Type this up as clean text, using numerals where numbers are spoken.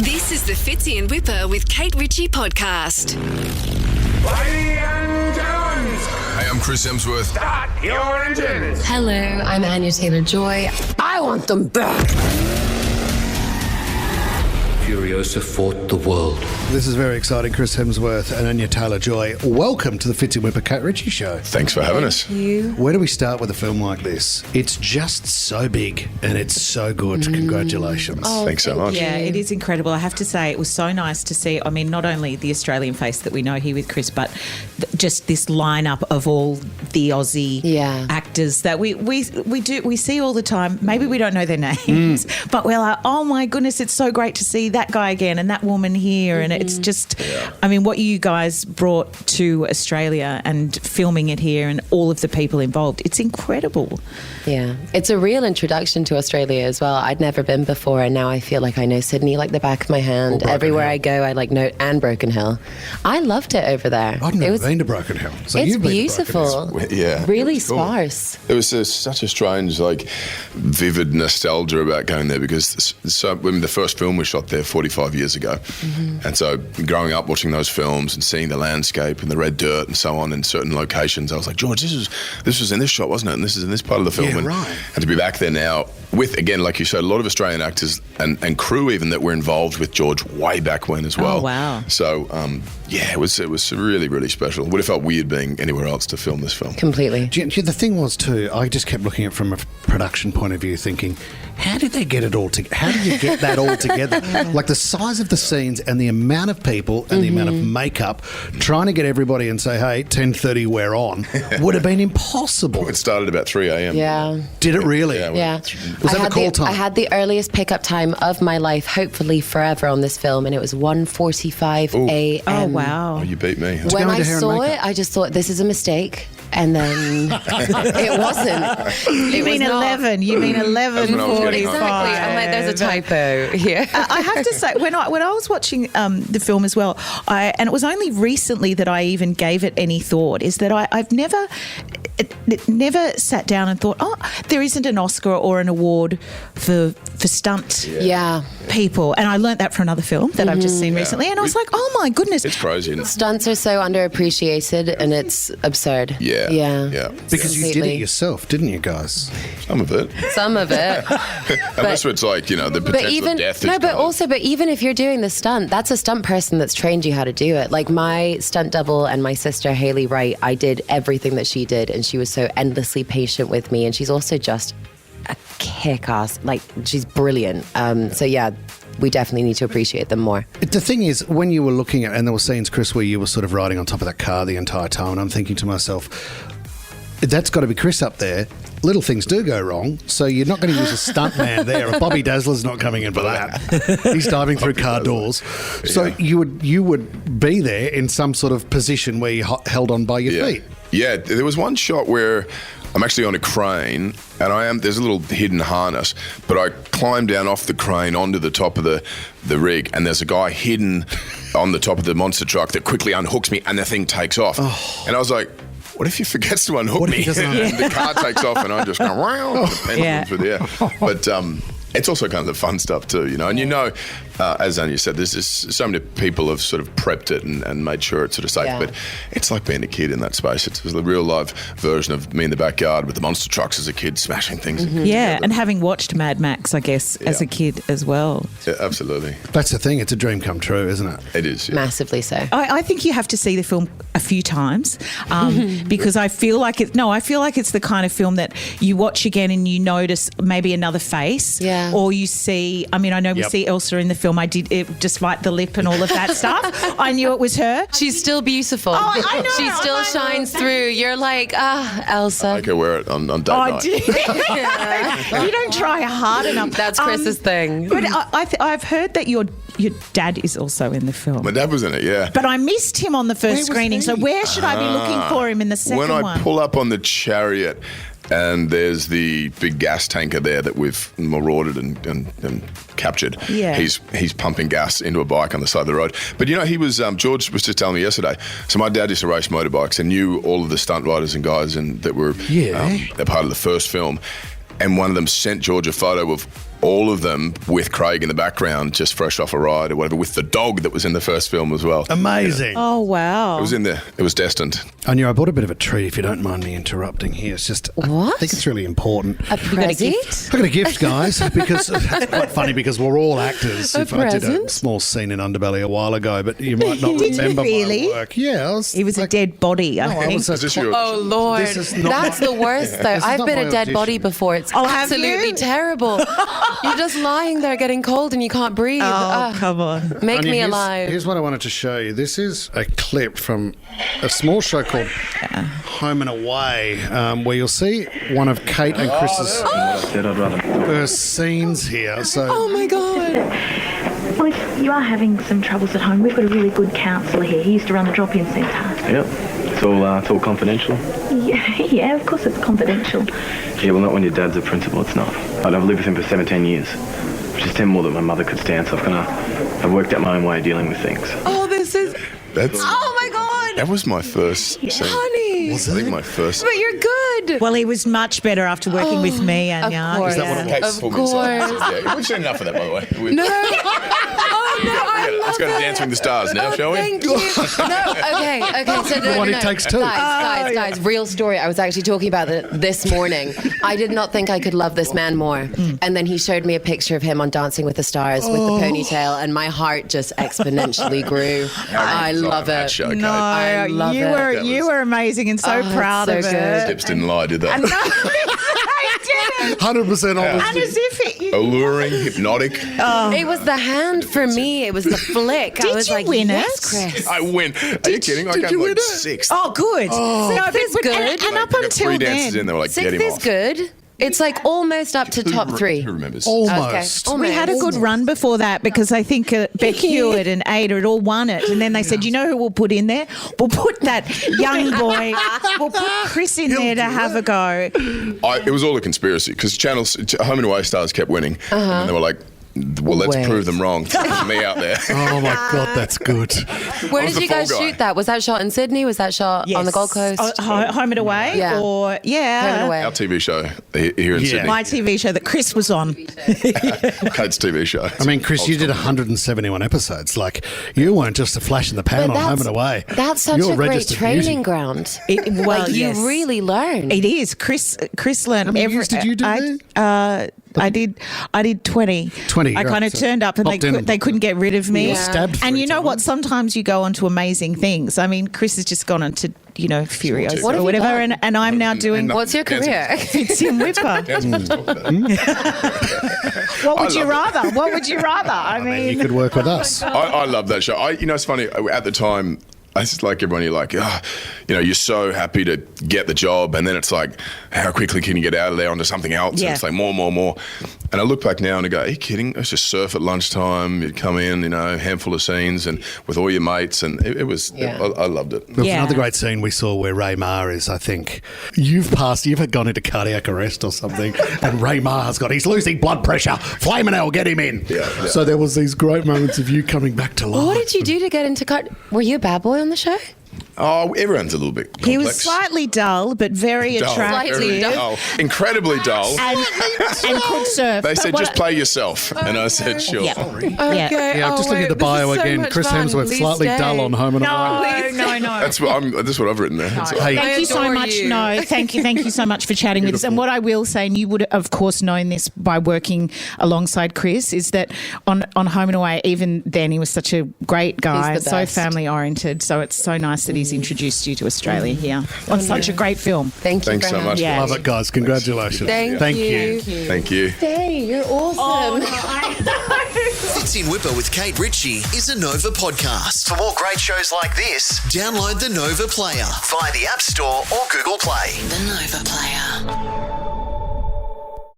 This is the Fitzy and Whipper with Kate Ritchie podcast. Ladies and gentlemen, Hey, I'm Chris Hemsworth. start your engines. Hello, I'm Anya Taylor-Joy. I want them back. Furiosa fought the world. This is very exciting. Chris Hemsworth and Anya Taylor-Joy. Welcome to the Fitzy and Whipper Kate Ritchie Show. Thanks for having us. Where do we start with a film like this? It's just so big and it's so good. Congratulations. Thanks so much. Yeah, it is incredible. I have to say, it was so nice to see. I mean, not only the Australian face that we know here with Chris, but just this lineup of all the Aussie actors that we see all the time. Maybe we don't know their names, but we're like, oh my goodness, it's so great to see that guy again and that woman here. And it's just, I mean, what you guys brought to Australia and filming it here and all of the people involved, it's incredible. Yeah, it's a real introduction to Australia as well. I'd never been before, and now I feel like I know Sydney like the back of my hand. Everywhere I go, I know, and Broken Hill. I loved it over there. I've never been to Broken Hill. So It's you've been to Broken Hill. beautiful. Yeah. Really It was cool. sparse. It was such a strange, vivid nostalgia about going there because the first film was shot there 45 years ago. And so growing up watching those films and seeing the landscape and the red dirt and so on in certain locations, I was like, George, this was in this shot, wasn't it? And this is in this part of the film. Yeah, and, right. and to be back there now with, again, like you said, a lot of Australian actors and crew even that were involved with George way back when as well. Oh, wow. So, it was really, really special. Would have felt weird being anywhere else to film this film. Completely. The thing was too, I just kept looking at it from a production point of view thinking, how did they get it all together? How did you get that all together? Like the size of the scenes and the amount of people and the amount of makeup, trying to get everybody and say, hey, 10:30 we're on, would have been impossible. It started about 3 a.m. Yeah. Did it really? Yeah. Was that I the call time? I had the earliest pickup time of my life, hopefully forever, on this film, and it was 1:45 a.m. Oh, wow. Oh, you beat me. to When go I into hair and saw makeup. it, I just thought, this is a mistake. And then it wasn't. You mean 11? You mean 11:45? when I was getting home. Exactly. I'm like, there's a typo here. I have to say, when I was watching the film as well, and it was only recently that I even gave it any thought, is that I've never sat down and thought, oh, there isn't an Oscar or an award for stunt Yeah. people. And I learnt that from another film that I've just seen recently, and I was like, oh my goodness. It's crazy. Isn't it? Stunts are so underappreciated, and it's absurd. Yeah. Yeah. Because you did it Completely. yourself, didn't you guys? Some of it. Some of it. Unless it's the potential of death. But even if you're doing the stunt, that's a stunt person that's trained you how to do it. Like my stunt double and my sister Haley Wright, I did everything that she did, and she was so endlessly patient with me, and she's also just a kick-ass, she's brilliant. So yeah, we definitely need to appreciate them more. The thing is, when you were looking at, and there were scenes, Chris, where you were sort of riding on top of that car the entire time, and I'm thinking to myself, that's got to be Chris up there. Little things do go wrong, so you're not going to use a stunt man there. Bobby Dazzler's not coming in for that. He's diving through car doors. So you would be there in some sort of position where you held on by your feet. Yeah, there was one shot where I'm actually on a crane and there's a little hidden harness, but I climb down off the crane onto the top of the rig, and there's a guy hidden on the top of the monster truck that quickly unhooks me and the thing takes off. And I was like, what if he forgets to unhook What if me? he doesn't? And the car takes off and I just go, wow, the pendulum through the air. But it's also kind of the fun stuff too, and as Anya said, there's just so many people have sort of prepped it and made sure it's sort of safe, Yeah. but it's like being a kid in that space. It's a real live version of me in the backyard with the monster trucks as a kid, smashing things. Yeah, and having watched Mad Max, I guess, as a kid as well. Yeah, absolutely. That's the thing. It's a dream come true, isn't it? It is. Yeah. Massively so. I think you have to see the film a few times because I feel like it's the kind of film that you watch again and you notice maybe another face. Yeah. Or you see, I know we see Elsa in the film. I did it, despite the lip and all of that stuff. I knew it was her. She's still beautiful. I know. She still shines through. You're like, Elsa. I can wear it on date I night. did. You don't try hard enough. That's Chris's thing. But I've heard that your dad is also in the film. My dad was in it, yeah. But I missed him on the first was screening. he? So where should I be looking for him in the second When I one? pull up on the chariot and there's the big gas tanker there that we've marauded and captured. Yeah. He's pumping gas into a bike on the side of the road. But he was George was just telling me yesterday. So my dad used to race motorbikes and knew all of the stunt riders and guys that were a part of the first film. And one of them sent George a photo of all of them with Craig in the background, just fresh off a ride or whatever, with the dog that was in the first film as well. Amazing. Oh, wow. It was in there. It was destined. I knew I bought a bit of a treat, if you don't mind me interrupting here. It's just, What? I think it's really important. A present? I got a gift, guys, because it's quite funny because we're all actors. A I did a present? small scene in Underbelly a while ago, but you might not Did you remember really? my work. Yeah, He was a dead body, I think. Is this your- Oh, Lord. This is not That's my- the worst, though. This is I've not been my a dead audition. body before. It's Oh, have absolutely you? terrible. You're just lying there getting cold and you can't breathe. Oh, come on. Make Anya, me here's- alive. Here's what I wanted to show you. This is a clip from a small show called Home and Away, where you'll see one of Kate and Chris's first scenes here. So Oh, my God. Well, if you are having some troubles at home, we've got a really good counsellor here. He used to run the drop-in centre. Yep. It's all confidential. Yeah, of course it's confidential. Yeah, well, not when your dad's a principal, it's not. I've lived with him for 17 years, which is 10 more than my mother could stand, so I've worked out my own way of dealing with things. Oh, this is... That's, Oh, my God. that was my first scene. Honey. I think my first. But you're good. Well, he was much better after working with me, Anya. Of course. Is that what it was? Of Pull me aside. course. Yeah, we've seen enough of that, by the way. No. Oh, no, I love Let's go to it. Dancing with the Stars now, shall we? Thank you. No, okay. So The one it takes two. Guys, real story. I was actually talking about it this morning. I did not think I could love this man more. And then he showed me a picture of him on Dancing with the Stars with the ponytail, and my heart just exponentially grew. I love That it. show, Kate. No, I love you it. were That you was- were amazing and so Oh, proud it's of so it. good. Tips didn't lie, did they? No, I didn't. 100% And honesty. as if it, Alluring, hypnotic. It was the hand for me. It was the flick. I Did was you like, win yes, it? Chris. I win. Are you kidding? I did came you like win it? sixth. oh, good. No, Sixth is but- good. And up They got until three dances then, in, they were like, get Sixth him is off. good. It's like almost up to top three. Who remembers? Almost. Okay. we had a good run before that because I think Beck Hewitt and Ada had all won it. And then they said, you know who we'll put in there? We'll put that young boy. We'll put Chris in there to have a go. It was all a conspiracy because Home and Away Stars kept winning. And they were like, well, let's Wait. prove them wrong. Me out there. Oh my God, that's good. Where I was did the you guys fall guy. shoot that? Was that shot in Sydney? Was that shot on the Gold Coast? Home and Away? Yeah. Or, Home and Away. Our TV show here in Yeah. Sydney. My TV show that Chris was on. Kate's TV show. I mean, Chris, you did 171 episodes. Like, you weren't just a flash in the pan on Home and Away. That's such You're a great registered training beauty. ground. Well, Like, yes. you really learn. It is. Chris learned How many every. years did you do I did 20. 20, I right, kind of so turned up and popped in. they couldn't get rid of me. You were stabbed And 3 you know what? times. Sometimes you go on to amazing things. I mean, Chris has just gone on to, Furiosa What have or you whatever, done? and I'm now doing What's your Dancing- career? Tim Whipper. What would you rather? What would you rather? I mean, You could work with us. I love that show. It's funny. At the time, I just like everyone. You're like, you're so happy to get the job, and then it's like, how quickly can you get out of there onto something else? Yeah. And it's like more. And I look back now and I go, are you kidding? It's just surf at lunchtime. You'd come in, handful of scenes, and with all your mates, and it was. Yeah. I loved it. There was Yeah. another great scene we saw where Ray Maher is, I think, you've gone into cardiac arrest or something, and Ray Maher's he's losing blood pressure. Flamin' hell, get him in. Yeah. So there was these great moments of you coming back to life. What did you do to get into cut? Were you a bad boy on the show? Oh, everyone's a little bit complex. he was slightly dull, but very dull, attractive. very dull, incredibly dull. And could surf. They But said, what just I- play yourself. And I said, sure. Yeah. Yeah. Yeah, I'm just looking at the bio again. Chris Hemsworth, slightly dull on Home and Away. No. That's what I've written there. That's all. Hey, Thank you so adore much. you. No, thank you so much for chatting with us. And what I will say, and you would of course known this by working alongside Chris, is that on Home and Away, even then he was such a great guy, He's the so best. family oriented. So it's so nice that he's introduced you to Australia here on such a great film. Thank you. Thanks for so much. having me. Yeah. Love it, guys. Congratulations. Thank you. Thank you. Hey, you're awesome. Fits in Whipper with Kate Ritchie is a Nova podcast. For more great shows like this, download the Nova Player via the App Store or Google Play. The Nova Player.